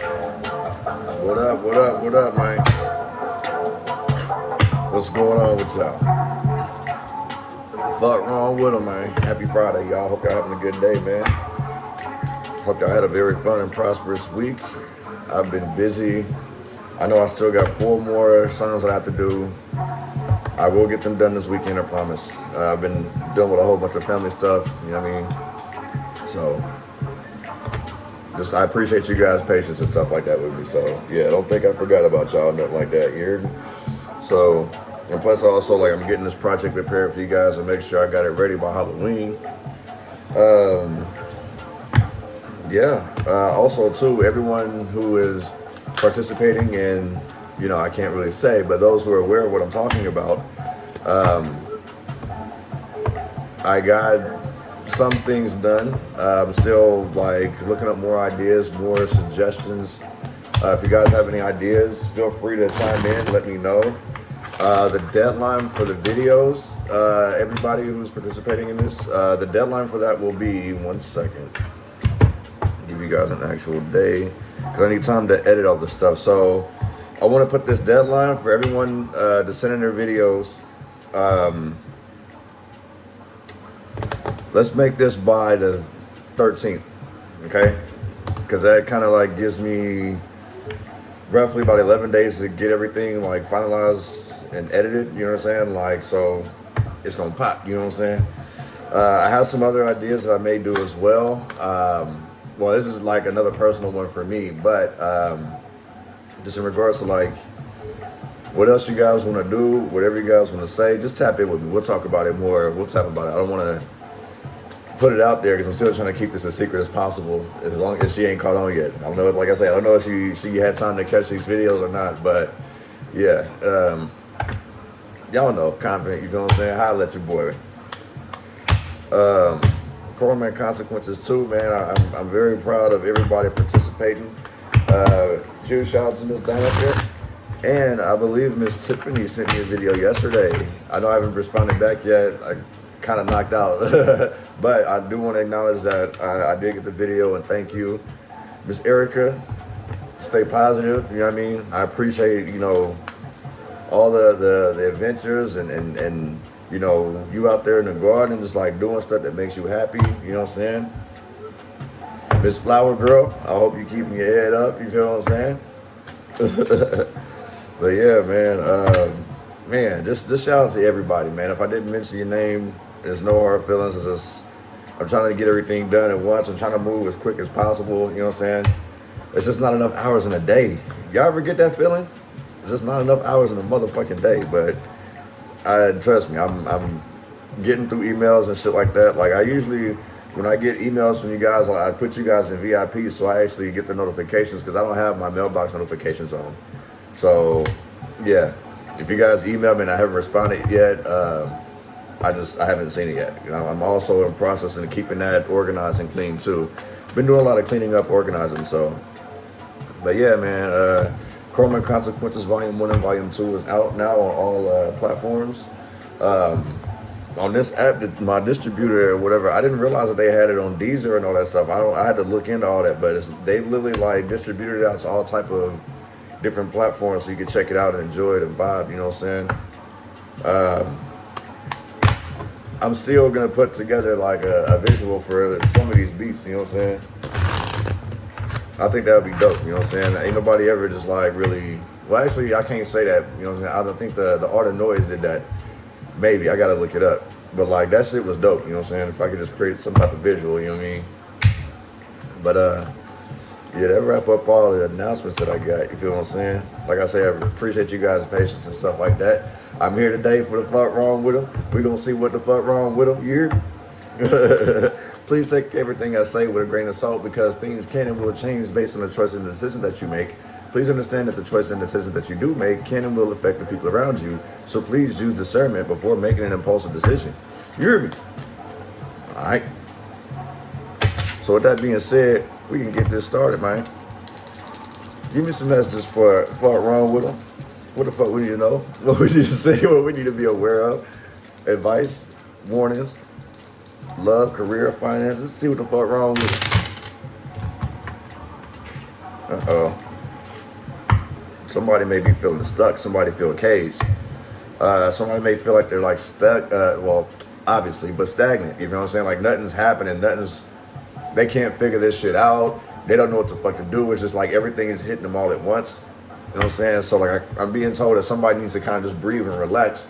What up, man? What's going on with y'all? Fuck wrong with them, man. Happy Friday, y'all. Hope y'all having a good day, man. Hope y'all had a very fun and prosperous week. I've been busy. I know I still got 4 more songs I have to do. I will get them done this weekend, I promise. I've been dealing with a whole bunch of family stuff, you know what I mean? So, just I appreciate you guys' patience and stuff like that with me. So, yeah, don't think I forgot about y'all, nothing like that, you heard me? So, and plus also, like, I'm getting this project prepared for you guys and make sure I got it ready by Halloween. Also, too, everyone who is participating in, you know, I can't really say, but those who are aware of what I'm talking about, I got some things done. I'm still like looking up more ideas, more suggestions. If you guys have any ideas, feel free to chime in, let me know. The deadline for the videos, everybody who's participating in this, the deadline for that will be, 1 second, give you guys an actual day, because I need time to edit all this stuff. So I want to put this deadline for everyone to send in their videos. Let's make this by the 13th, okay? Because that kind of like gives me roughly about 11 days to get everything like finalized and edited, you know what I'm saying? Like, so it's gonna pop, you know what I'm saying? I have some other ideas that I may do as well. Well, this is like another personal one for me, but just in regards to like what else you guys want to do, whatever you guys want to say, just tap in with me. We'll talk about it more. We'll tap about it. I don't want to put it out there because I'm still trying to keep this as secret as possible, as long as she ain't caught on yet. I don't know, like I said, I don't know if she had time to catch these videos or not, but yeah, y'all know, confident, you know what I'm saying? Holla at your boy. Karma and consequences too, man. I'm very proud of everybody participating. Huge shout out to Miss Diana up there. And I believe Miss Tiffany sent me a video yesterday. I know I haven't responded back yet. I kind of knocked out. But I do want to acknowledge that I did get the video, and thank you. Miss Erica, stay positive, you know what I mean? I appreciate, you know, all the adventures and you know, you out there in the garden just like doing stuff that makes you happy, you know what I'm saying? Miss Flower Girl, I hope you keeping your head up, you feel what I'm saying? But yeah, man, just shout out to everybody, man. If I didn't mention your name, there's no hard feelings. It's just, I'm trying to get everything done at once. I'm trying to move as quick as possible, you know what I'm saying? It's just not enough hours in a day. Y'all ever get that feeling? It's just not enough hours in a motherfucking day, but trust me, I'm getting through emails and shit like that. Like I usually, when I get emails from you guys, I put you guys in VIP so I actually get the notifications because I don't have my mailbox notifications on. So, yeah, if you guys email me and I haven't responded yet, I haven't seen it yet. You know, I'm also in process of keeping that organized and clean too. Been doing a lot of cleaning up, organizing. So, but yeah, man, Karma and Consequences Volume 1 and Volume 2 is out now on all platforms. On this app, my distributor or whatever, I didn't realize that they had it on Deezer and all that stuff. I had to look into all that, but they literally like distributed it out to all type of different platforms so you can check it out and enjoy it and vibe, you know what I'm saying? I'm still gonna put together like a visual for some of these beats, you know what I'm saying? I think that would be dope, you know what I'm saying? Ain't nobody ever just like really, well actually I can't say that, you know what I'm saying? I don't think the Art of Noise did that. Maybe, I gotta look it up. But like that shit was dope, you know what I'm saying? If I could just create some type of visual, you know what I mean? But yeah, that wrap up all the announcements that I got, you feel what I'm saying? Like I say, I appreciate you guys' patience and stuff like that. I'm here today for the fuck wrong with them. We're gonna see what the fuck wrong with them, you hear? Please take everything I say with a grain of salt because things can and will change based on the choices and decisions that you make. Please understand that the choices and decisions that you do make can and will affect the people around you. So please use discernment before making an impulsive decision. You hear me? All right. So with that being said, we can get this started, man. Give me some messages for fuck wrong with them. What the fuck we need to know? What we need to say, what we need to be aware of. Advice, warnings, love, career, finances. See what the fuck wrong with it. Uh-oh. Somebody may be feeling stuck. Somebody feel caged. Somebody may feel like they're like stuck. Well, obviously, but stagnant. You know what I'm saying? Like nothing's happening. They can't figure this shit out. They don't know what the fuck to do. It's just like everything is hitting them all at once. You know what I'm saying? So like I'm being told that somebody needs to kind of just breathe and relax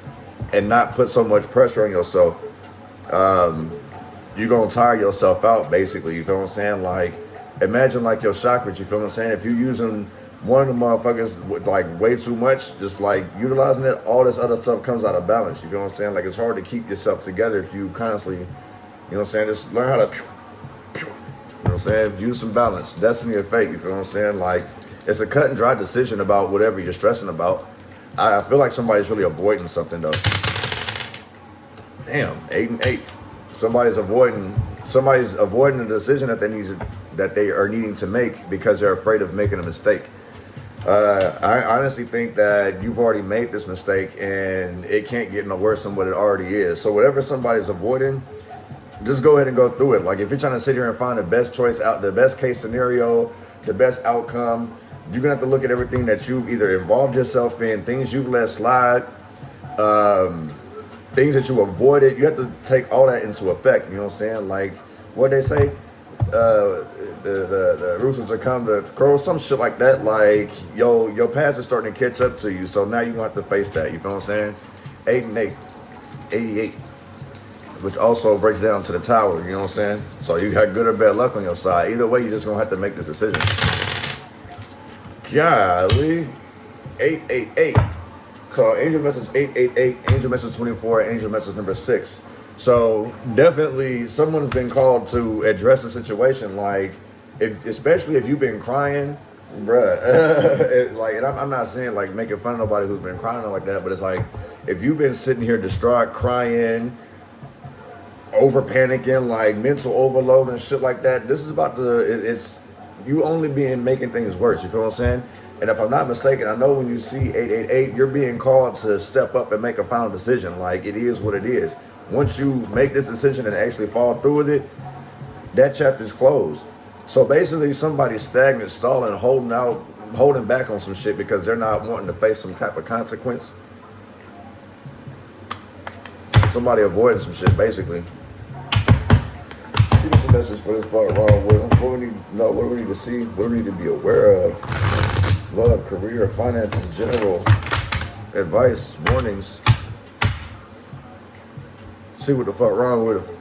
and not put so much pressure on yourself. You're gonna tire yourself out, basically. You feel what I'm saying? Like, imagine like your chakras. You feel what I'm saying? If you're using one of the motherfuckers with like way too much, just like utilizing it, all this other stuff comes out of balance. You feel what I'm saying? Like it's hard to keep yourself together if you constantly, you know what I'm saying? Just learn how to, you know what I'm saying? Use some balance. Destiny or fate. You feel what I'm saying? Like it's a cut and dry decision about whatever you're stressing about. I feel like somebody's really avoiding something though. Damn, 8 and 8. Somebody's avoiding a decision that they are needing to make because they're afraid of making a mistake. I honestly think that you've already made this mistake and it can't get no worse than what it already is. So whatever somebody's avoiding, just go ahead and go through it. Like if you're trying to sit here and find the best choice out, the best case scenario, the best outcome, you're gonna have to look at everything that you've either involved yourself in, things you've let slide, things that you avoided. You have to take all that into effect. You know what I'm saying? Like what they say, the roosters are come to crow, some shit like that. Like your past is starting to catch up to you, so now you're gonna have to face that. You feel what I'm saying? 8 and 8, 88, which also breaks down to the tower. You know what I'm saying? So you got good or bad luck on your side. Either way, you're just gonna have to make this decision. Golly, 888. So angel message 888, angel message 24, angel message number 6. So definitely someone's been called to address the situation. Like, especially if you've been crying, bruh. Like, and I'm not saying like making fun of nobody who's been crying or like that, but it's like if you've been sitting here distraught, crying, over panicking, like mental overload and shit like that, this is about to. It's you only being making things worse. You feel what I'm saying? And if I'm not mistaken, I know when you see 888, you're being called to step up and make a final decision. Like, it is what it is. Once you make this decision and actually fall through with it, that chapter's closed. So basically, somebody's stagnant, stalling, holding back on some shit because they're not wanting to face some type of consequence. Somebody avoiding some shit, basically. Give me some message for this fuck wrong with them. What we need to know, what do we need to see, what do we need to be aware of? Love, career, finances, general advice, warnings. See what the fuck wrong with them.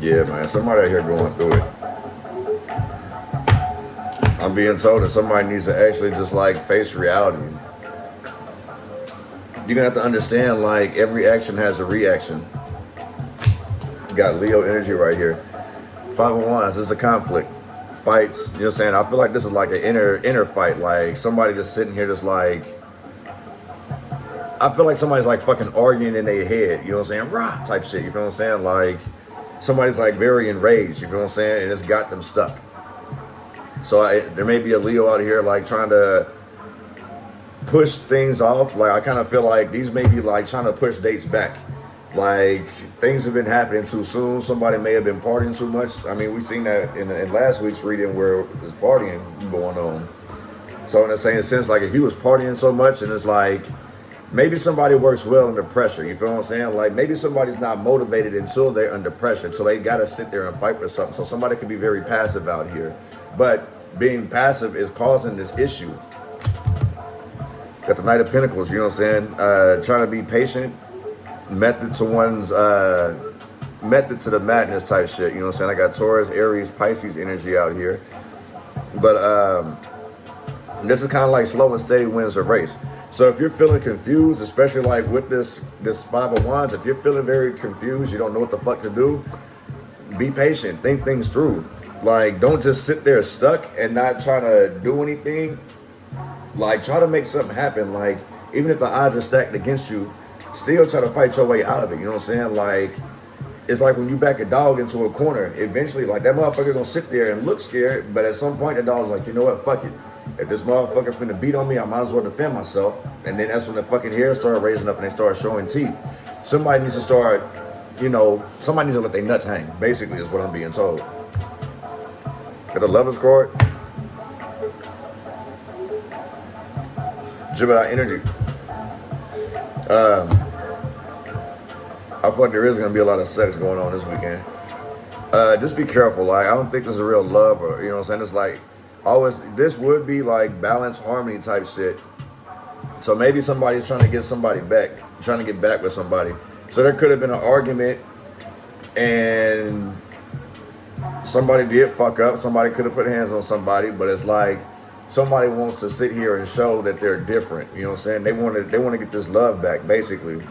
Yeah, man, somebody out here going through it. I'm being told that somebody needs to actually just like face reality. You're gonna have to understand, like, every action has a reaction. You got Leo energy right here. 5 of Wands, this is a conflict. Fights, you know what I'm saying? I feel like this is like an inner fight. Like somebody just sitting here just like, I feel like somebody's like fucking arguing in their head, you know what I'm saying? Rah! Type shit, you feel what I'm saying? Like, somebody's like very enraged, you feel what I'm saying? And it's got them stuck. So there may be a Leo out here like trying to push things off. Like I kind of feel like these may be like trying to push dates back. Like things have been happening too soon. Somebody may have been partying too much. I mean, we've seen that in last week's reading where there's partying going on. So in the same sense, like if he was partying so much and it's like, maybe somebody works well under pressure, you feel what I'm saying? Like maybe somebody's not motivated until they're under pressure, so they gotta sit there and fight for something. So somebody could be very passive out here, but being passive is causing this issue. Got the Knight of Pentacles, you know what I'm saying? Trying to be patient, method to one's method to the madness type shit. You know what I'm saying? I got Taurus, Aries, Pisces energy out here. But this is kind of like slow and steady wins a race. So if you're feeling confused, especially like with this Five of Wands, if you're feeling very confused, you don't know what the fuck to do, be patient, think things through. Like, don't just sit there stuck and not try to do anything. Like, try to make something happen. Like, even if the odds are stacked against you, still try to fight your way out of it. You know what I'm saying? Like, it's like when you back a dog into a corner, eventually, like, that motherfucker gonna sit there and look scared, but at some point, the dog's like, you know what, fuck it. If this motherfucker finna beat on me, I might as well defend myself. And then that's when the fucking hairs start raising up and they start showing teeth. Somebody needs to start, you know, somebody needs to let their nuts hang, basically, is what I'm being told. Got the Lovers card. Gemini energy. I feel like there is going to be a lot of sex going on this weekend. Just be careful. Like, I don't think this is real love, or, you know what I'm saying? It's like, always, this would be like balance, harmony type shit. So maybe somebody's trying to get somebody back, trying to get back with somebody. So there could have been an argument and somebody did fuck up. Somebody could have put hands on somebody, but it's like somebody wants to sit here and show that they're different. You know what I'm saying? They want to get this love back, basically.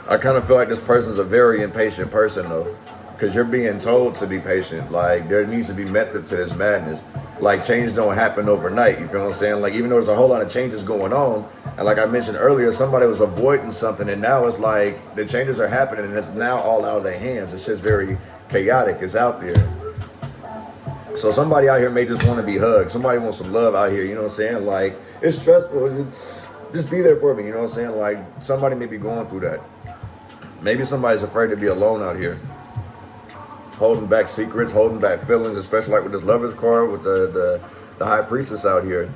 I kind of feel like this person's a very impatient person, though, because you're being told to be patient. Like, there needs to be method to this madness. Like, change don't happen overnight. You feel what I'm saying? Like, even though there's a whole lot of changes going on, and like I mentioned earlier, somebody was avoiding something, and now it's like the changes are happening, and it's now all out of their hands. It's just very chaotic. It's out there. So somebody out here may just want to be hugged. Somebody wants some love out here. You know what I'm saying? Like, it's stressful. Just be there for me. You know what I'm saying? Like, somebody may be going through that. Maybe somebody's afraid to be alone out here. Holding back secrets, holding back feelings, especially like with this Lovers card, with the High Priestess out here.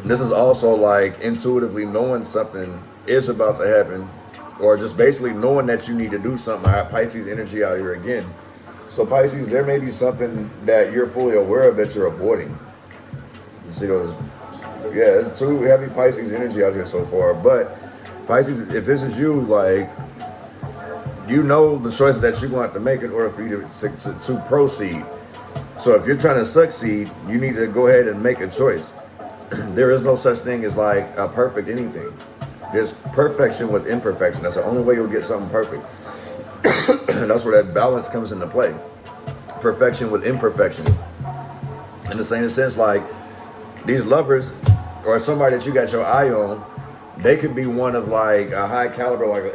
This is also like intuitively knowing something is about to happen, or just basically knowing that you need to do something. I have Pisces energy out here again. So Pisces, there may be something that you're fully aware of that you're avoiding. You see those? Yeah, there's two heavy Pisces energy out here so far. But Pisces, if this is you, like, you know the choices that you're going to have to make in order for you to proceed. So if you're trying to succeed, you need to go ahead and make a choice. There is no such thing as like a perfect anything. There's perfection with imperfection. That's the only way you'll get something perfect. That's where that balance comes into play. Perfection with imperfection. In the same sense, like, these lovers or somebody that you got your eye on, they could be one of like a high caliber, like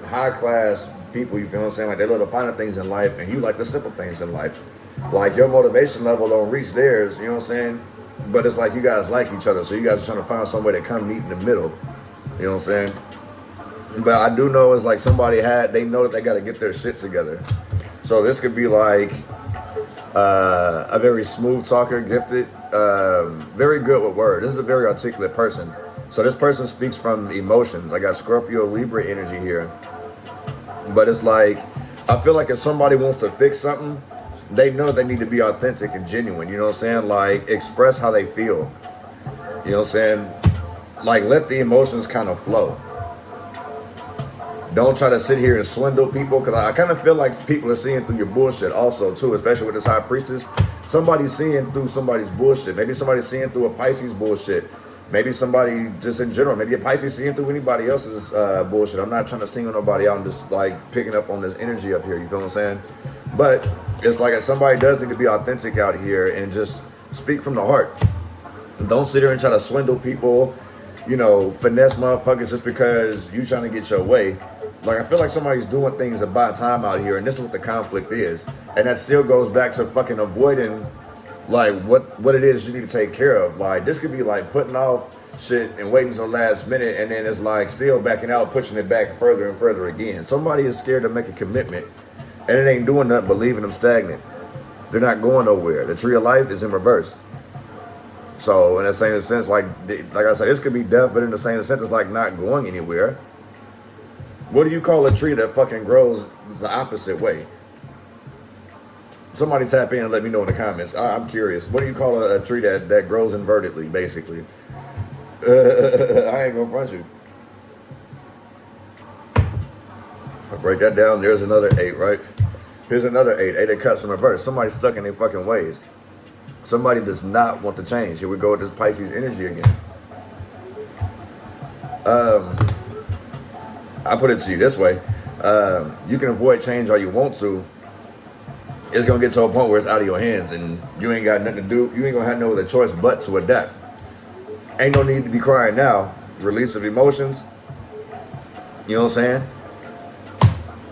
high class people, you feel what I'm saying? Like, they love the finer things in life and you like the simple things in life. Like, your motivation level don't reach theirs, you know what I'm saying? But it's like you guys like each other, so you guys are trying to find some way to come meet in the middle. You know what I'm saying? But I do know it's like somebody they know that they got to get their shit together. So this could be like a very smooth talker, gifted, very good with words. This is a very articulate person. So this person speaks from emotions. I got Scorpio, Libra energy here. But it's like, I feel like if somebody wants to fix something, they know they need to be authentic and genuine. You know what I'm saying? Like, express how they feel. You know what I'm saying? Like, let the emotions kind of flow. Don't try to sit here and swindle people, because I kind of feel like people are seeing through your bullshit also, too, especially with this High Priestess. Somebody's seeing through somebody's bullshit. Maybe somebody's seeing through a Pisces bullshit. Maybe somebody just in general. Maybe a Pisces seeing through anybody else's bullshit. I'm not trying to single nobody out. I'm just like picking up on this energy up here. You feel what I'm saying? But it's like somebody does need to be authentic out here and just speak from the heart. Don't sit here and try to swindle people, you know, finesse motherfuckers just because you trying to get your way. Like, I feel like somebody's doing things to buy time out here, and this is what the conflict is. And that still goes back to fucking avoiding, like, what it is you need to take care of. Like, this could be like putting off shit and waiting until the last minute, and then it's like still backing out, pushing it back further and further again. Somebody is scared to make a commitment, and it ain't doing nothing but leaving them stagnant. They're not going nowhere. The tree of life is in reverse. So in the same sense, like I said, this could be death, but in the same sense, it's like not going anywhere. What do you call a tree that fucking grows the opposite way? Somebody tap in and let me know in the comments. I'm curious. What do you call a tree that grows invertedly, basically? I ain't gonna front you. I break that down. There's another 8, right? Here's another 8. 8 of Cups in reverse. Somebody's stuck in their fucking ways. Somebody does not want to change. Here we go with this Pisces energy again. I put it to you this way. You can avoid change all you want to. It's going to get to a point where it's out of your hands and you ain't got nothing to do. You ain't going to have no other choice but to adapt. Ain't no need to be crying now. Release of emotions. You know what I'm saying?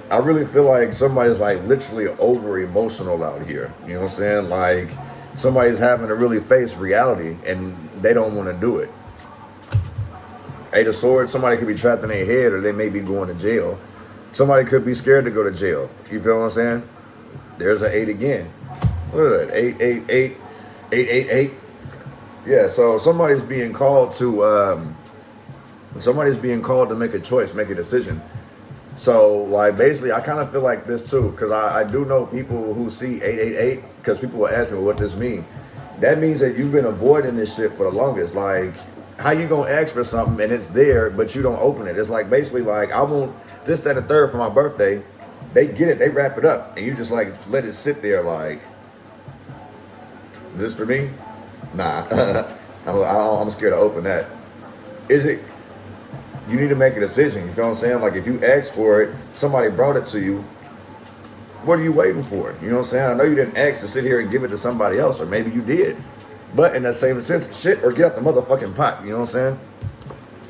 I really feel like somebody's like literally over emotional out here. You know what I'm saying? Like somebody's having to really face reality and they don't want to do it. 8 of Swords, somebody could be trapped in their head or they may be going to jail. Somebody could be scared to go to jail. You feel what I'm saying? There's an 8 again. Look at that. 8, 8, 8, 8, 8, 8. Yeah, so somebody's being called to make a choice, make a decision. So, like, basically, I kind of feel like this, too, because I do know people who see 888, because people will ask me what this means. That means that you've been avoiding this shit for the longest. Like, how you going to ask for something and it's there, but you don't open it? It's like, basically, like, I want this, that, and the third for my birthday. They get it, they wrap it up, and you just, like, let it sit there, like, is this for me? Nah, I'm scared to open that. Is it? You need to make a decision. You feel what I'm saying? Like if you ask for it, somebody brought it to you. What are you waiting for? You know what I'm saying? I know you didn't ask to sit here and give it to somebody else, or maybe you did. But in that same sense, shit, or get out the motherfucking pot. You know what I'm saying?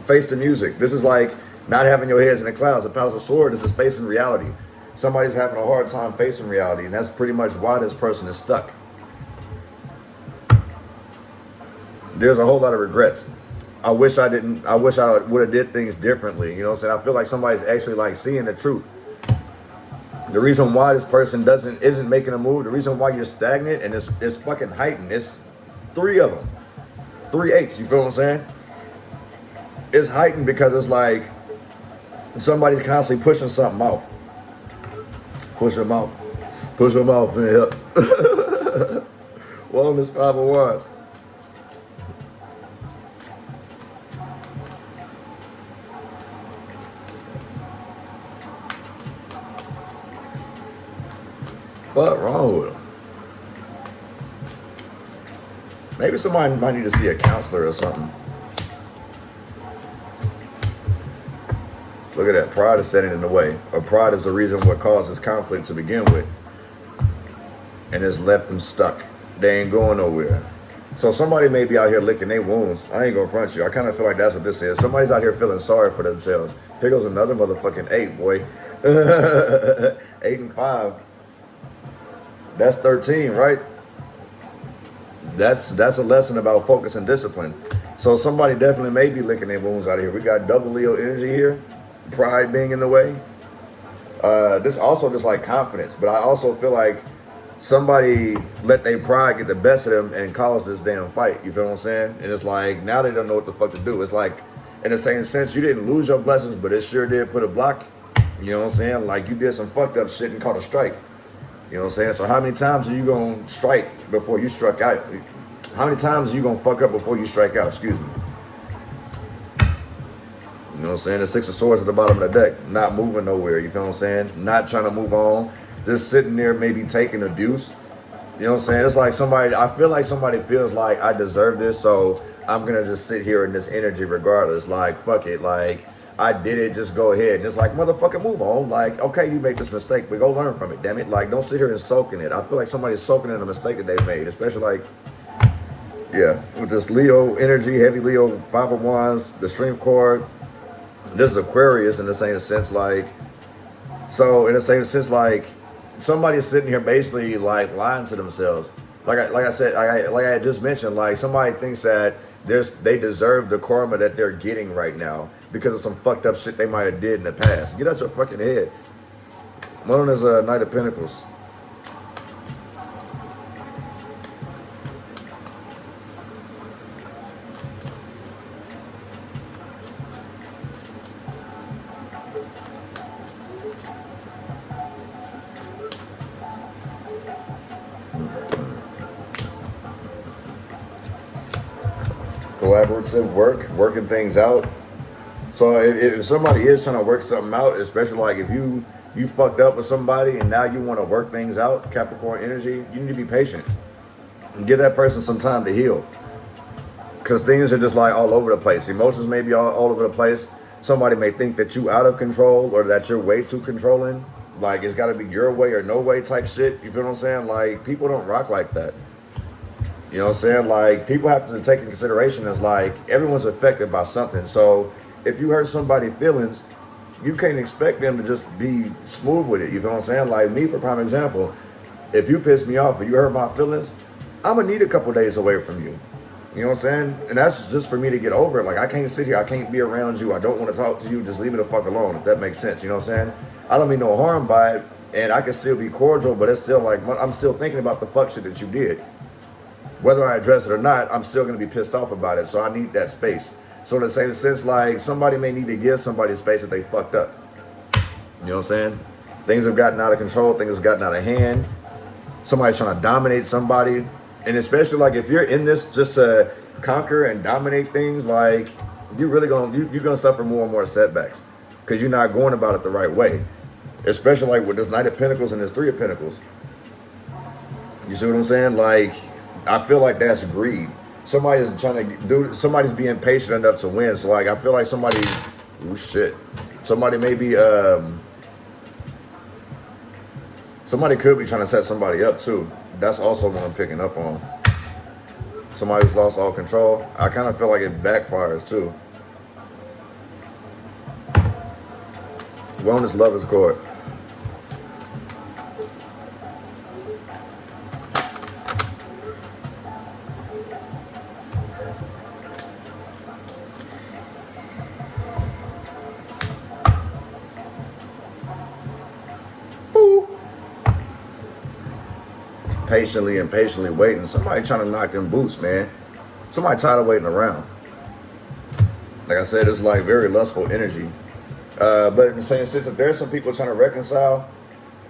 Face the music. This is like not having your heads in the clouds. The Palace of Swords, this is facing reality. Somebody's having a hard time facing reality, and that's pretty much why this person is stuck. There's a whole lot of regrets. I wish I would have did things differently. You know what I'm saying? I feel like somebody's actually like seeing the truth. The reason why this person isn't making a move, the reason why you're stagnant and it's fucking heightened. It's 3 of them. 3 8s, you feel what I'm saying? It's heightened because it's like somebody's constantly pushing something off. Push them off. Push them off in here. Well, this 5 of Wands. What wrong with them? Maybe somebody might need to see a counselor or something. Look at that. Pride is standing in the way. Or pride is the reason what causes conflict to begin with. And it's left them stuck. They ain't going nowhere. So somebody may be out here licking their wounds. I ain't gonna front you. I kind of feel like that's what this is. Somebody's out here feeling sorry for themselves. Here goes another motherfucking 8, boy. 8 and 5. That's 13, right? That's a lesson about focus and discipline. So somebody definitely may be licking their wounds out of here. We got double Leo energy here. Pride being in the way. This also just like confidence. But I also feel like somebody let their pride get the best of them and cause this damn fight. You feel what I'm saying? And it's like, now they don't know what the fuck to do. It's like, in the same sense, you didn't lose your blessings, but it sure did put a block. You know what I'm saying? Like you did some fucked up shit and caught a strike. You know what I'm saying? So how many times are you going to strike before you struck out? How many times are you going to fuck up before you strike out? Excuse me. You know what I'm saying? The 6 of Swords at the bottom of the deck. Not moving nowhere. You feel what I'm saying? Not trying to move on. Just sitting there maybe taking abuse. You know what I'm saying? It's like somebody, I feel like somebody feels like I deserve this, so I'm going to just sit here in this energy regardless. Like, fuck it. Like, I did it, just go ahead. And it's like, motherfucker, move on. Like, okay, you made this mistake, but go learn from it, damn it. Like, don't sit here and soak in it. I feel like somebody's soaking in a mistake that they made, especially like, yeah, with this Leo energy, heavy Leo, 5 of Wands, the Strength card. This is Aquarius in the same sense, like, so in the same sense, like, somebody's sitting here basically like lying to themselves. Like I said, like I just mentioned, like somebody thinks that they deserve the karma that they're getting right now because of some fucked up shit they might have did in the past. Get out your fucking head. One is a Knight of Pentacles. collaborative work, working things out. So if somebody is trying to work something out, especially like if you fucked up with somebody and now you want to work things out, Capricorn energy, you need to be patient and give that person some time to heal. Because things are just like all over the place. Emotions may be all over the place. Somebody may think that you out of control or that you're way too controlling. Like it's got to be your way or no way type shit. You feel what I'm saying? Like people don't rock like that. You know what I'm saying? Like people have to take in consideration as like everyone's affected by something. So if you hurt somebody's feelings, you can't expect them to just be smooth with it. You feel what I'm saying? Like me, for prime example, if you piss me off or you hurt my feelings, I'm gonna need a couple days away from you. You know what I'm saying? And that's just for me to get over it. Like I can't sit here, I can't be around you, I don't want to talk to you, just leave me the fuck alone, if that makes sense. You know what I'm saying? I don't mean no harm by it, and I can still be cordial, but it's still like, I'm still thinking about the fuck shit that you did. Whether I address it or not, I'm still gonna be pissed off about it, so I need that space. So in the same sense, like somebody may need to give somebody space if they fucked up. You know what I'm saying? Things have gotten out of control, things have gotten out of hand. Somebody's trying to dominate somebody. And especially like if you're in this just to conquer and dominate things, like you're really you're gonna suffer more and more setbacks because you're not going about it the right way. Especially like with this Knight of Pentacles and this Three of Pentacles. You see what I'm saying? Like I feel like that's greed. Somebody's trying to do, somebody's being patient enough to win. So like I feel like somebody, oh shit, somebody may be somebody could be trying to set somebody up too. That's also what I'm picking up on. Somebody's lost all control. I kind of feel like it backfires too. Wellness Lover's Court. Patiently waiting. Somebody trying to knock them boots, man. Somebody tired of waiting around. Like I said, it's like very lustful energy. But in the same sense, if there's some people trying to reconcile,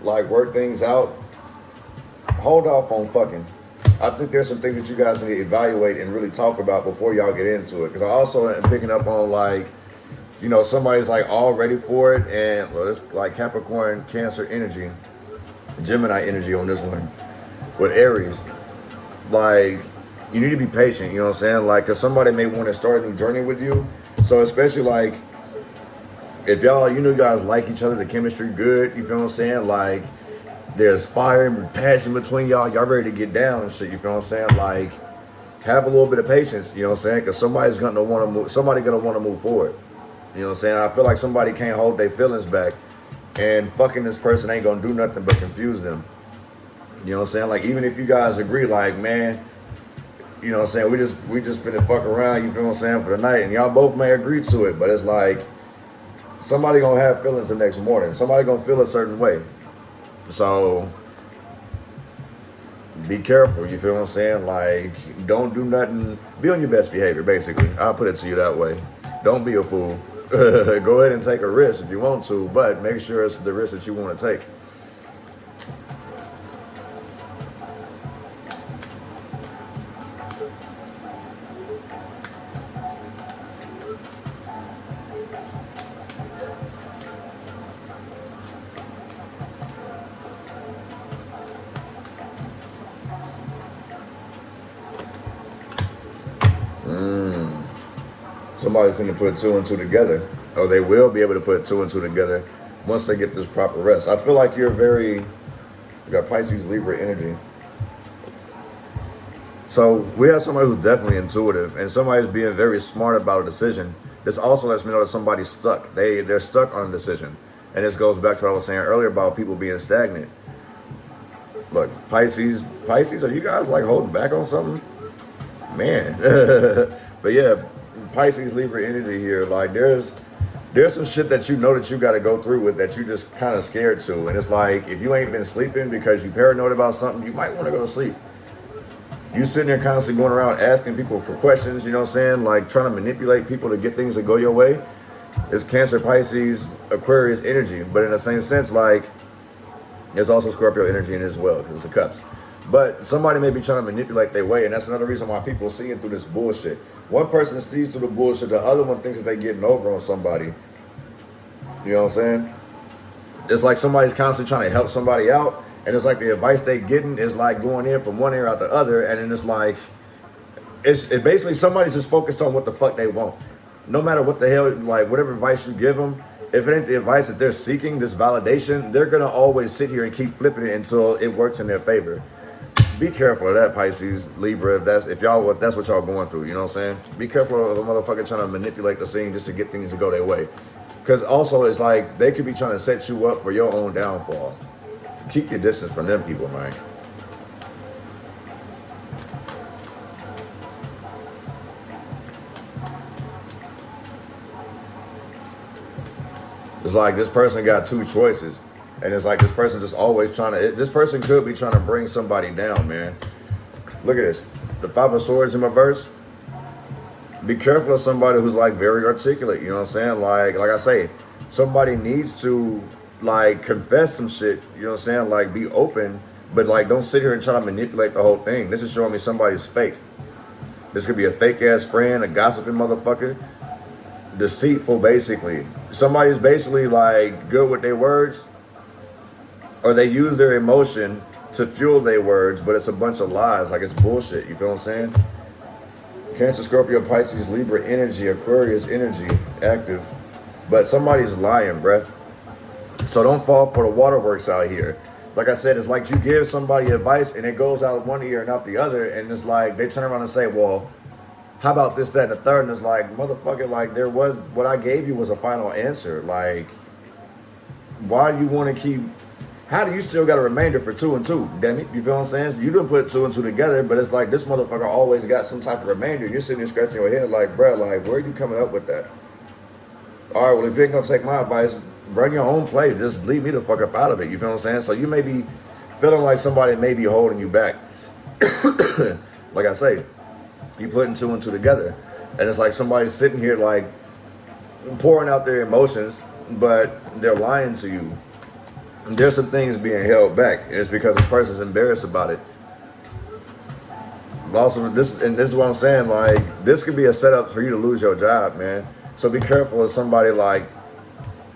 like work things out, hold off on fucking. I think there's some things that you guys need to evaluate and really talk about before y'all get into it. Because I also am picking up on like, you know, somebody's like all ready for it, and well, it's like Capricorn, Cancer energy, Gemini energy on this one. With Aries, like you need to be patient, you know what I'm saying? Like, cause somebody may want to start a new journey with you. So especially like if y'all, you know, you guys like each other, the chemistry good, you feel what I'm saying? Like there's fire and passion between y'all ready to get down and shit, you feel what I'm saying? Like have a little bit of patience, you know what I'm saying? Cause somebody's gonna want to move, somebody gonna want to move forward. You know what I'm saying? I feel like somebody can't hold their feelings back, and fucking this person ain't gonna do nothing but confuse them. You know what I'm saying? Like, even if you guys agree, like, man, you know what I'm saying, we just finna fuck around, you feel what I'm saying, for the night, and y'all both may agree to it, but it's like, somebody gonna have feelings the next morning. Somebody gonna feel a certain way. So, be careful, you feel what I'm saying? Like, don't do nothing, be on your best behavior, basically. I'll put it to you that way. Don't be a fool. Go ahead and take a risk if you want to, but make sure it's the risk that you want to take. Somebody's going to put two and two together, or they will be able to put two and two together once they get this proper rest. I feel like you got Pisces, Libra energy. So we have somebody who's definitely intuitive, and somebody's being very smart about a decision. This also lets me know that somebody's stuck. They're stuck on a decision. And this goes back to what I was saying earlier about people being stagnant. Look, Pisces, are you guys like holding back on something? Man. But yeah, Pisces, Libra energy here. Like there's some shit that you know that you got to go through with that you just kind of scared to. And it's like, if you ain't been sleeping because you paranoid about something, you might want to go to sleep. You sitting there constantly going around asking people for questions, you know what I'm saying? Like trying to manipulate people to get things to go your way. It's Cancer, Pisces, Aquarius energy. But in the same sense, like there's also Scorpio energy in it as well because it's the cups. But somebody may be trying to manipulate their way, and that's another reason why people are seeing through this bullshit. One person sees through the bullshit, the other one thinks that they're getting over on somebody. You know what I'm saying? It's like somebody's constantly trying to help somebody out, and it's like the advice they getting is like going in from one ear out the other, and then it's like, it's basically somebody's just focused on what the fuck they want. No matter what the hell, like whatever advice you give them, if it ain't the advice that they're seeking, this validation, they're gonna always sit here and keep flipping it until it works in their favor. Be careful of that, Pisces, Libra, that's what y'all going through, you know what I'm saying? Be careful of a motherfucker trying to manipulate the scene just to get things to go their way. Because also it's like they could be trying to set you up for your own downfall. Keep your distance from them people, man. It's like this person got two choices. And it's like this person just always trying to, this person could be trying to bring somebody down, man. Look at this. The Five of Swords in reverse. Be careful of somebody who's like very articulate, you know what I'm saying? Like I say, somebody needs to like confess some shit, you know what I'm saying? Like be open, but like don't sit here and try to manipulate the whole thing. This is showing me somebody's fake. This could be a fake ass friend, a gossiping motherfucker. Deceitful, basically. Somebody's basically like good with their words, or they use their emotion to fuel their words, but it's a bunch of lies. Like it's bullshit. You feel what I'm saying? Cancer, Scorpio, Pisces, Libra energy, Aquarius energy active, but somebody's lying, bruh. So don't fall for the waterworks out here. Like I said, it's like you give somebody advice and it goes out one ear and out the other, and it's like they turn around and say, well, how about this, that, and the third? And it's like, motherfucker, like there was, what I gave you was a final answer. Like, why do you want to keep, how do you still got a remainder for 2 and 2? Damn it, you feel what I'm saying? So you didn't put 2 and 2 together, but it's like this motherfucker always got some type of remainder. You're sitting there scratching your head like, bruh, like, where are you coming up with that? All right, well, if you ain't gonna take my advice, bring your own play. Just leave me the fuck up out of it. You feel what I'm saying? So you may be feeling like somebody may be holding you back. Like I say, you putting 2 and 2 together, and it's like somebody's sitting here like pouring out their emotions, but they're lying to you. And there's some things being held back, and it's because this person's embarrassed about it. Also, this is what I'm saying, like this could be a setup for you to lose your job, man. So be careful of somebody like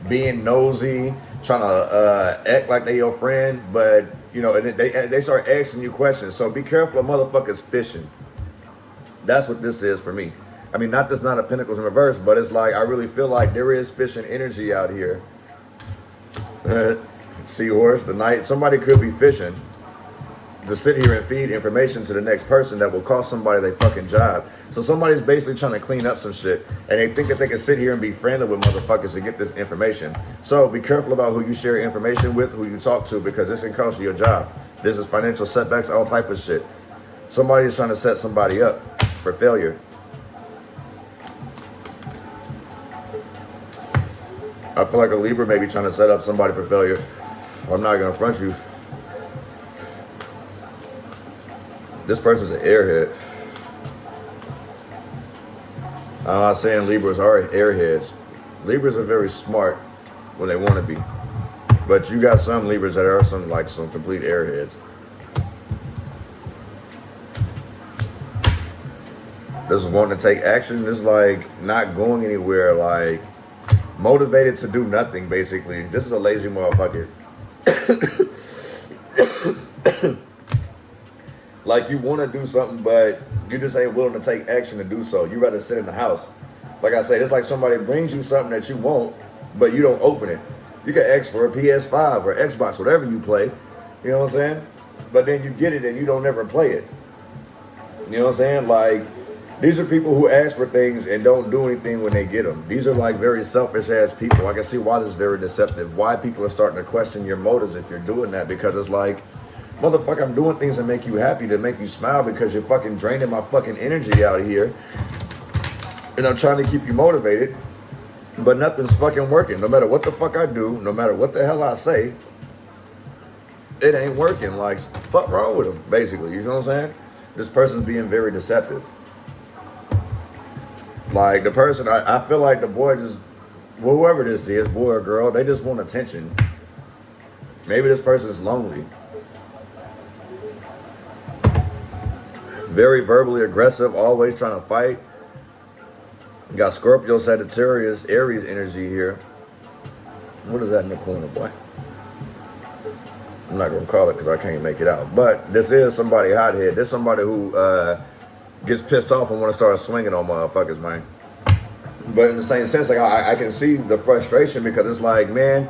being nosy, trying to act like they your friend, but you know, and they start asking you questions. So be careful of motherfuckers fishing. That's what this is for me. I mean, not this Nine of Pentacles in reverse, but it's like I really feel like there is fishing energy out here. Seahorse, the Knight. Somebody could be fishing to sit here and feed information to the next person that will cost somebody their fucking job. So somebody's basically trying to clean up some shit, and they think that they can sit here and be friendly with motherfuckers to get this information. So be careful about who you share information with, who you talk to, because this can cost you your job. This is financial setbacks, all type of shit. Somebody's trying to set somebody up for failure. I feel like a Libra may be trying to set up somebody for failure. I'm not gonna front you. This person's an airhead. I'm not saying Libras are airheads. Libras are very smart when they want to be, but you got some Libras that are some complete airheads. This is wanting to take action. This is like not going anywhere, like motivated to do nothing, basically. This is a lazy motherfucker. Like you want to do something, but you just ain't willing to take action to do so. You rather sit in the house. Like I said, it's like somebody brings you something that you want, but you don't open it. You can ask for a PS5 or Xbox, whatever you play. You know what I'm saying? But then you get it and you don't ever play it. You know what I'm saying? Like, these are people who ask for things and don't do anything when they get them. These are like very selfish ass people. I can see why this is very deceptive. Why people are starting to question your motives if you're doing that. Because it's like, motherfucker, I'm doing things that make you happy, to make you smile, because you're fucking draining my fucking energy out here. And I'm trying to keep you motivated, but nothing's fucking working. No matter what the fuck I do, no matter what the hell I say, it ain't working. Like, fuck wrong with them, basically. You know what I'm saying? This person's being very deceptive. Like, the person, I feel like the boy just, well, whoever this is, boy or girl, they just want attention. Maybe this person is lonely. Very verbally aggressive, always trying to fight. You got Scorpio, Sagittarius, Aries energy here. What is that in the corner, boy? I'm not going to call it because I can't make it out. But this is somebody hothead. This is somebody who gets pissed off and want to start swinging on motherfuckers, man. But in the same sense, like I can see the frustration because it's like, man,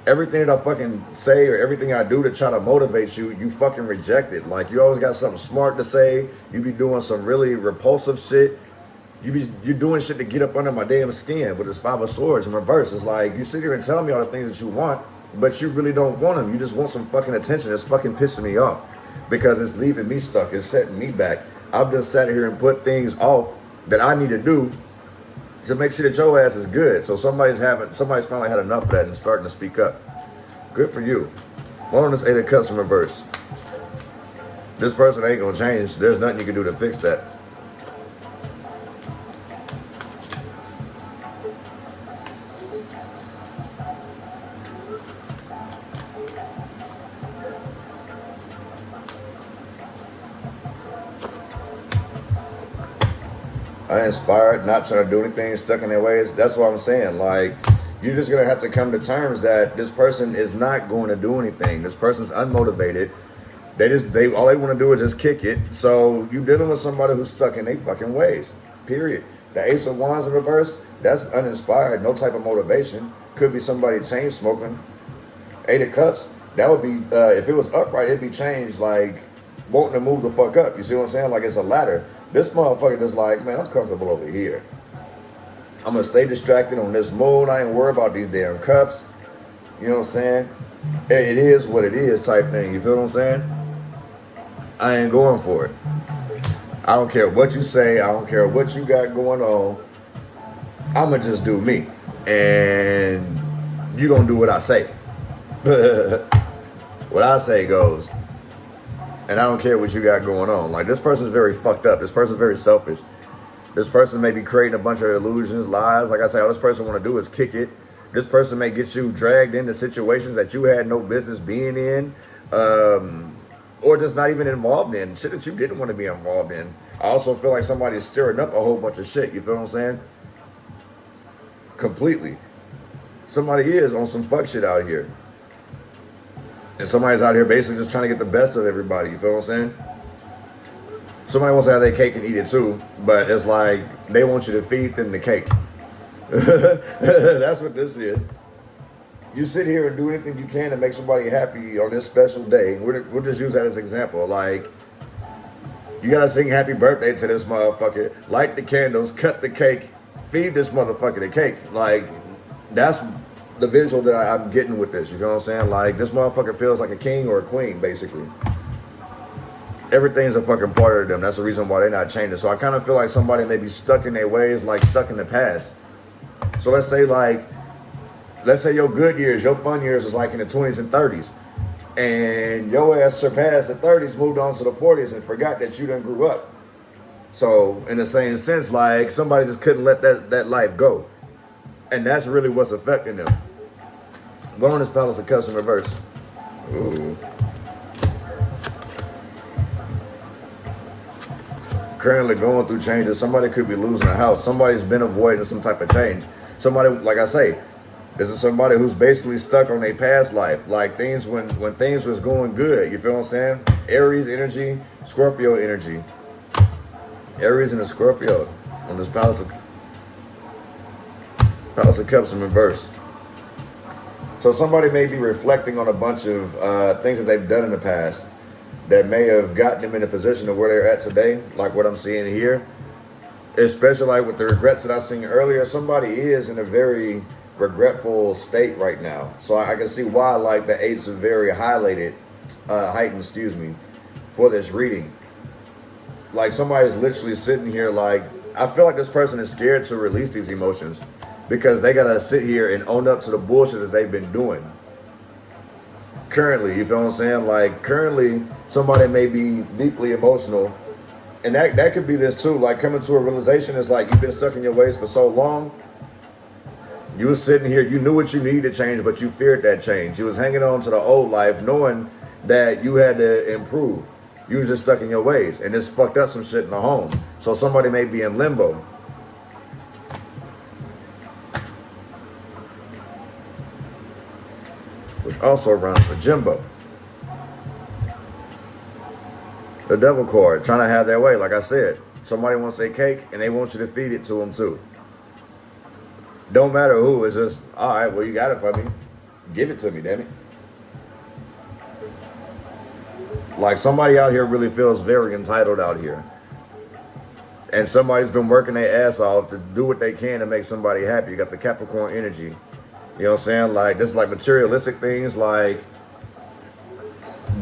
everything that I fucking say or everything I do to try to motivate you, you fucking reject it. Like, you always got something smart to say. You be doing some really repulsive shit. You're doing shit to get up under my damn skin with this Five of Swords in reverse. It's like, you sit here and tell me all the things that you want, but you really don't want them. You just want some fucking attention. It's fucking pissing me off because it's leaving me stuck. It's setting me back. I've just sat here and put things off that I need to do to make sure that your ass is good. So somebody's finally had enough of that and starting to speak up. Good for you. One on this Eight of Cups in reverse. This person ain't gonna change. There's nothing you can do to fix that. Uninspired, not trying to do anything, stuck in their ways. That's what I'm saying. Like, you're just gonna have to come to terms that this person is not going to do anything. This person's unmotivated. All they want to do is just kick it. So you dealing with somebody who's stuck in their fucking ways. Period. The Ace of Wands in reverse, that's uninspired, no type of motivation. Could be somebody chain smoking. Eight of Cups, that would be if it was upright, it'd be changed like wanting to move the fuck up. You see what I'm saying? Like it's a ladder. This motherfucker just like, man, I'm comfortable over here. I'm gonna stay distracted on this moon. I ain't worried about these damn cups. You know what I'm saying? It is what it is type thing. You feel what I'm saying? I ain't going for it. I don't care what you say. I don't care what you got going on. I'ma just do me. And you gonna do what I say. What I say goes. And I don't care what you got going on. Like, this person's very fucked up. This person's very selfish. This person may be creating a bunch of illusions, lies. Like I say, all this person want to do is kick it. This person may get you dragged into situations that you had no business being in. Or just not even involved in. Shit that you didn't want to be involved in. I also feel like somebody's stirring up a whole bunch of shit. You feel what I'm saying? Completely. Somebody is on some fuck shit out here. And somebody's out here basically just trying to get the best of everybody. You feel what I'm saying? Somebody wants to have their cake and eat it too. But it's like, they want you to feed them the cake. That's what this is. You sit here and do anything you can to make somebody happy on this special day. We'll just use that as an example. Like, you gotta sing happy birthday to this motherfucker. Light the candles, cut the cake, feed this motherfucker the cake. Like, that's the visual that I'm getting with this. You feel what I'm saying? Like, this motherfucker feels like a king or a queen, basically. Everything's a fucking part of them. That's the reason why they're not changing. So I kind of feel like somebody may be stuck in their ways, like stuck in the past. So let's say your good years, your fun years was like in the 20s and 30s. And your ass surpassed the 30s, moved on to the 40s and forgot that you done grew up. So in the same sense, like, somebody just couldn't let that life go. And that's really what's affecting them. Go on this Palace of Cups in reverse. Ooh. Currently going through changes. Somebody could be losing a house. Somebody's been avoiding some type of change. Somebody, like I say, this is somebody who's basically stuck on their past life. Like, things when things was going good. You feel what I'm saying? Aries energy, Scorpio energy. Aries and a Scorpio on this Palace of Cups in reverse. So somebody may be reflecting on a bunch of things that they've done in the past that may have gotten them in a position of where they're at today, like what I'm seeing here. Especially like with the regrets that I seen earlier, somebody is in a very regretful state right now. So I can see why, like, the eights are very heightened, for this reading. Like, somebody's literally sitting here like, I feel like this person is scared to release these emotions because they gotta sit here and own up to the bullshit that they've been doing. Currently, you feel what I'm saying? Like, currently, somebody may be deeply emotional. And that could be this too. Like, coming to a realization is like, you've been stuck in your ways for so long. You was sitting here, you knew what you needed to change, but you feared that change. You was hanging on to the old life, knowing that you had to improve. You was just stuck in your ways, and it's fucked up some shit in the home. So somebody may be in limbo. Which also rhymes with Jimbo. The devil card, trying to have their way, like I said. Somebody wants a cake, and they want you to feed it to them too. Don't matter who, it's just, all right, well, you got it for me. Give it to me, damn it. Like, somebody out here really feels very entitled out here. And somebody's been working their ass off to do what they can to make somebody happy. You got the Capricorn energy. You know what I'm saying? Like, this is like materialistic things, like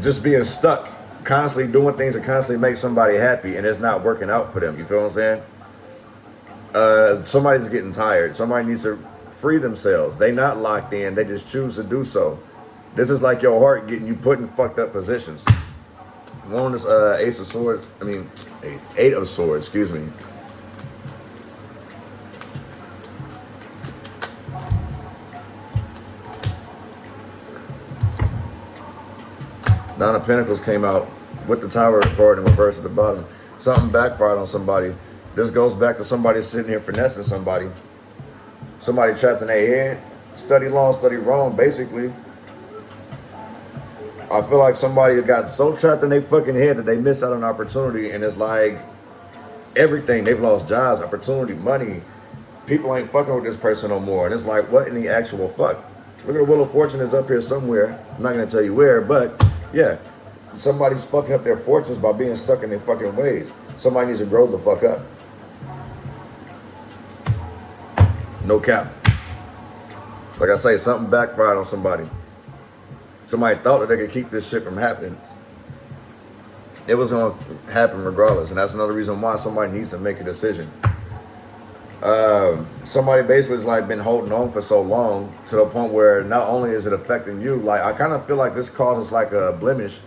just being stuck, constantly doing things that constantly make somebody happy, and it's not working out for them. You feel what I'm saying? Somebody's getting tired. Somebody needs to free themselves. They not locked in. They just choose to do so. This is like your heart getting you put in fucked up positions. One on this Eight of Swords, excuse me. Nine of Pentacles came out with the Tower card in reverse at the bottom. Something backfired on somebody. This goes back to somebody sitting here finessing somebody. Somebody trapped in their head. Study long, study wrong, basically. I feel like somebody got so trapped in their fucking head that they missed out on opportunity, and it's like everything. They've lost jobs, opportunity, money. People ain't fucking with this person no more. And it's like, what in the actual fuck? Look at the Wheel of Fortune is up here somewhere. I'm not going to tell you where, but yeah. Somebody's fucking up their fortunes by being stuck in their fucking ways. Somebody needs to grow the fuck up. No cap. Like I say, something backfired on somebody. Somebody thought that they could keep this shit from happening. It was going to happen regardless. And that's another reason why somebody needs to make a decision. Somebody basically has like been holding on for so long to the point where not only is it affecting you, like I kind of feel like this causes like a blemish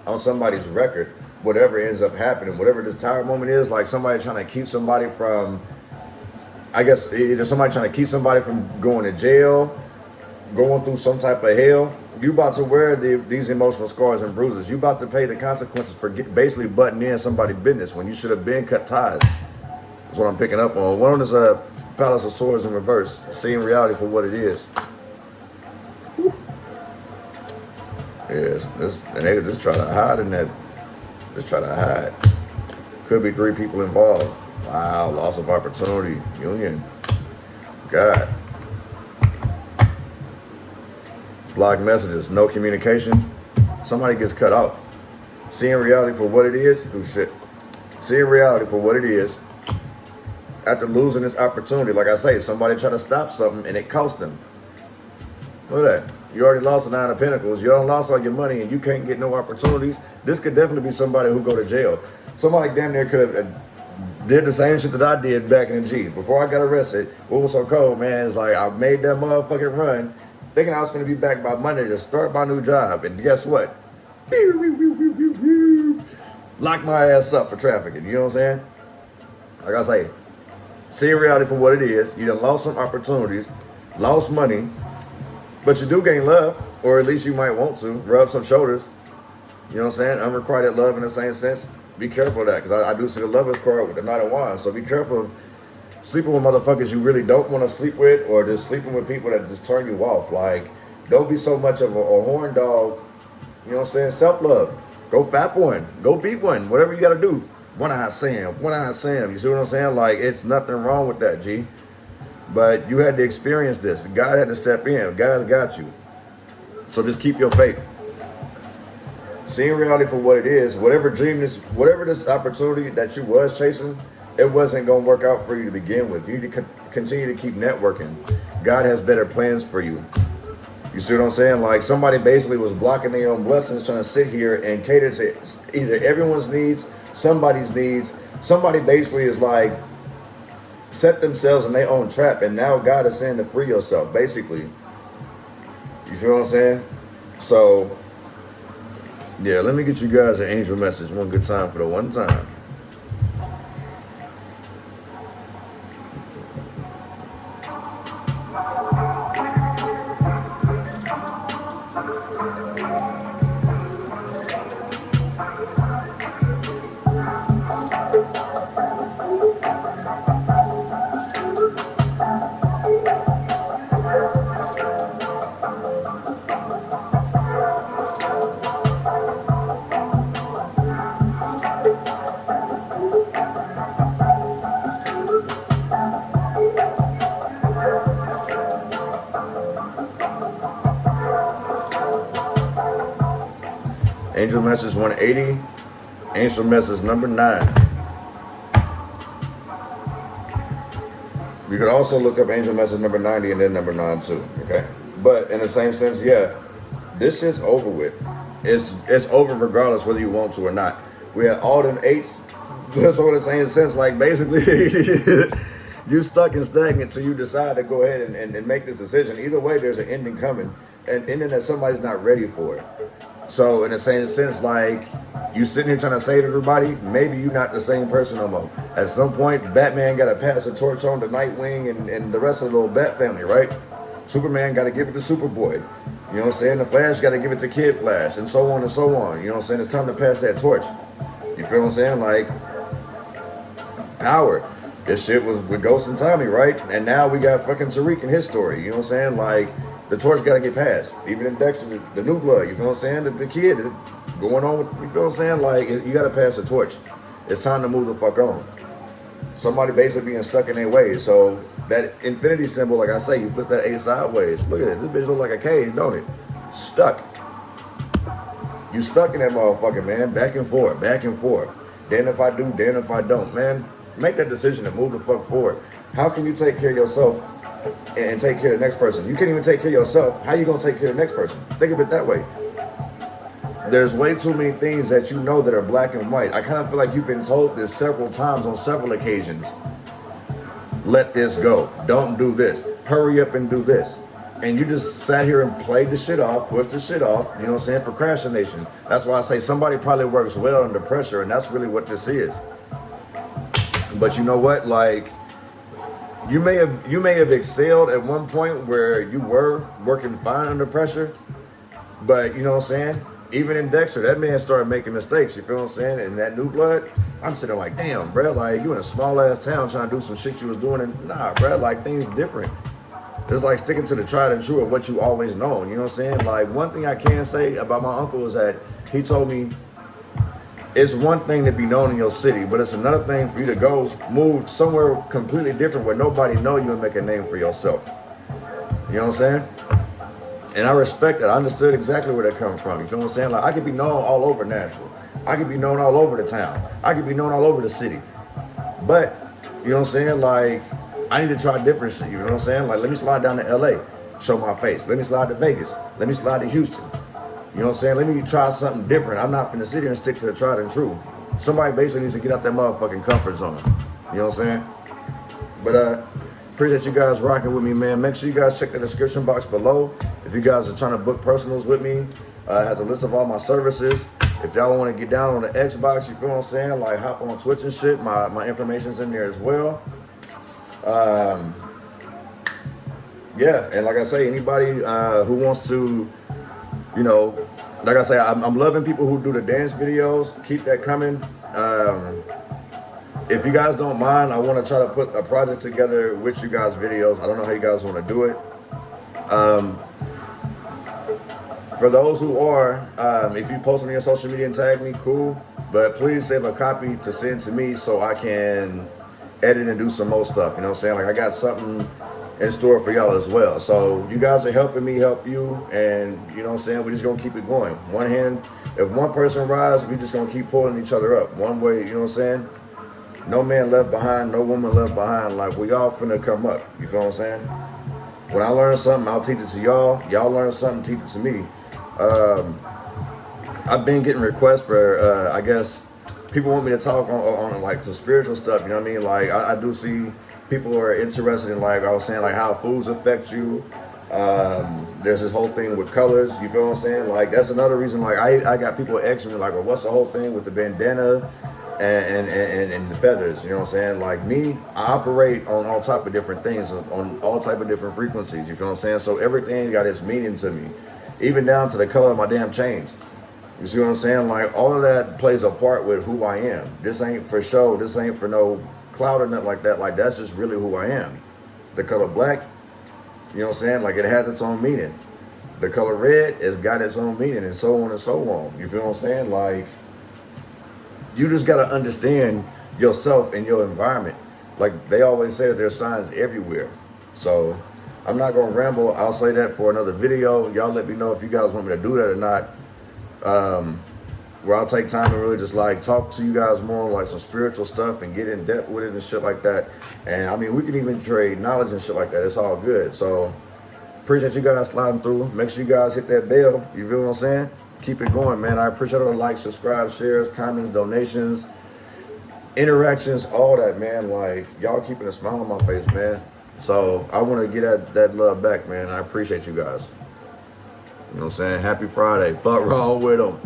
on somebody's record, whatever ends up happening, whatever this Tower moment is, like somebody trying to keep somebody from, I guess either somebody trying to keep somebody from going to jail, going through some type of hell. You about to wear these emotional scars and bruises. You about to pay the consequences for basically butting in somebody's business when you should have been cut ties. That's what I'm picking up on. One on this Palace of Swords in reverse, seeing reality for what it is. Whew. Yes, and they just try to hide in that. Just try to hide. Could be 3 people involved. Wow, loss of opportunity, union. God. Blocked messages, no communication. Somebody gets cut off. Seeing reality for what it is. Oh shit. Seeing reality for what it is. After losing this opportunity, like I say, somebody tried to stop something and it cost them. Look at that. You already lost the 9 of Pentacles. You don't lost all your money and you can't get no opportunities. This could definitely be somebody who go to jail. Somebody damn near could have did the same shit that I did back in the G. Before I got arrested, what was so cold, man, is like I made that motherfucking run thinking I was going to be back by Monday to start my new job. And guess what? Locked my ass up for trafficking. You know what I'm saying? Like I say, seeing reality for what it is. You done lost some opportunities, lost money, but you do gain love, or at least you might want to. Rub some shoulders. You know what I'm saying? Unrequited love in the same sense. Be careful of that, because I do see the Lovers card with the Knight of Wands. So be careful of sleeping with motherfuckers you really don't want to sleep with, or just sleeping with people that just turn you off. Like, don't be so much of a horn dog. You know what I'm saying? Self-love. Go fap one. Go beat one. Whatever you got to do. One-eyed Sam. One-eyed Sam. You see what I'm saying? Like, it's nothing wrong with that, G. But you had to experience this. God had to step in. God's got you. So just keep your faith. Seeing reality for what it is, whatever this opportunity that you was chasing, it wasn't going to work out for you to begin with. You need to continue to keep networking. God has better plans for you. You see what I'm saying? Like, somebody basically was blocking their own blessings, trying to sit here and cater to either everyone's needs, somebody's needs. Somebody basically is like, set themselves in their own trap, and now God is saying to free yourself, basically. You feel what I'm saying? So, yeah, let me get you guys an angel message one good time for the one time. Angel message 180. Angel message number 9. You could also look up angel message number 90 and then number 9 too, okay? But in the same sense, yeah, this shit's over with. It's over regardless whether you want to or not. We had all them 8s. That's what it's saying, sense, like basically you stuck and stagnant until you decide to go ahead and make this decision. Either way, there's an ending coming, an ending that somebody's not ready for it. So in the same sense, like you sitting here trying to save everybody, maybe you're not the same person no more. At some point, Batman got to pass the torch on to Nightwing and the rest of the little Bat family, right? Superman got to give it to Superboy. You know what I'm saying? The Flash got to give it to Kid Flash, and so on and so on. You know what I'm saying? It's time to pass that torch. You feel what I'm saying? Like, power. This shit was with Ghost and Tommy, right? And now we got fucking Tariq and his story. You know what I'm saying? Like, the torch got to get passed. Even in Dexter, the new blood, you feel what I'm saying? The kid going on with, you feel what I'm saying? Like, you got to pass the torch. It's time to move the fuck on. Somebody basically being stuck in their ways. So that infinity symbol, like I say, you flip that 8 sideways. Look at it. This bitch look like a cage, don't it? Stuck. You stuck in that motherfucker, man. Back and forth, back and forth. Damn if I do, damn if I don't. Man, make that decision to move the fuck forward. How can you take care of yourself and take care of the next person? You can't even take care of yourself. How you gonna take care of the next person? Think of it that way. There's way too many things that you know that are black and white. I kind of feel like you've been told this several times on several occasions. Let this go. Don't do this. Hurry up and do this. And you just sat here and played the shit off, pushed the shit off, you know what I'm saying? Procrastination. That's why I say somebody probably works well under pressure, and that's really what this is. But you know what? Like, you may have excelled at one point where you were working fine under pressure, but you know what I'm saying? Even in Dexter, that man started making mistakes, you feel what I'm saying? And that new blood, I'm sitting like, damn, bro, like you in a small ass town trying to do some shit you was doing, and nah, bro, like things different. It's like sticking to the tried and true of what you always known, you know what I'm saying? Like, one thing I can say about my uncle is that he told me it's one thing to be known in your city, but it's another thing for you to go move somewhere completely different where nobody know you and make a name for yourself. You know what I'm saying? And I respect that. I understood exactly where that comes from. You feel what I'm saying? Like, I could be known all over Nashville. I could be known all over the town. I could be known all over the city. But, you know what I'm saying? Like, I need to try different shit. You know what I'm saying? Like, let me slide down to LA, show my face. Let me slide to Vegas. Let me slide to Houston. You know what I'm saying? Let me try something different. I'm not finna sit here and stick to the tried and true. Somebody basically needs to get out that motherfucking comfort zone. You know what I'm saying? But, appreciate you guys rocking with me, man. Make sure you guys check the description box below. If you guys are trying to book personals with me, it has a list of all my services. If y'all want to get down on the Xbox, you feel what I'm saying? Like, hop on Twitch and shit. My information's in there as well. Yeah, and like I say, anybody who wants to, you know, like I say, I'm loving people who do the dance videos. Keep that coming. If you guys don't mind, I want to try to put a project together with you guys' videos. I don't know how you guys want to do it. For those who are, if you post on your social media and tag me, cool. But please save a copy to send to me so I can edit and do some more stuff. You know what I'm saying? Like, I got something in store for y'all as well. So you guys are helping me help you, and you know what I'm saying? We're just gonna keep it going. One hand, if one person rises, we just gonna keep pulling each other up. One way, you know what I'm saying? No man left behind, no woman left behind. Like, we all finna come up. You feel what I'm saying? When I learn something, I'll teach it to y'all. Y'all learn something, teach it to me. I've been getting requests for, I guess, people want me to talk on like some spiritual stuff, you know what I mean? Like, I do see people who are interested in, like I was saying, like how foods affect you. There's this whole thing with colors, you feel what I'm saying? Like, that's another reason, like, I got people asking me, like, well, what's the whole thing with the bandana and the feathers, you know what I'm saying? Like, me, I operate on all type of different things, on all type of different frequencies, you feel what I'm saying? So everything got its meaning to me, even down to the color of my damn chains. You see what I'm saying? Like, all of that plays a part with who I am. This ain't for show. This ain't for no clout or nothing like that. Like, that's just really who I am. The color black, you know what I'm saying? Like, it has its own meaning. The color red has got its own meaning, and so on and so on. You feel what I'm saying? Like, you just got to understand yourself and your environment. Like, they always say there's signs everywhere. So, I'm not going to ramble. I'll say that for another video. Y'all let me know if you guys want me to do that or not. where I'll take time to really just like talk to you guys more on like some spiritual stuff and get in depth with it and shit like that. And I mean, we can even trade knowledge and shit like that. It's all good. So appreciate you guys sliding through. Make sure you guys hit that bell. You feel what I'm saying? Keep it going, man. I appreciate all the likes, subscribe, shares, comments, donations, interactions, all that, man. Like, y'all keeping a smile on my face, man. So I want to get that love back, man. I appreciate you guys. You know what I'm saying? Happy Friday. Fuck wrong with them.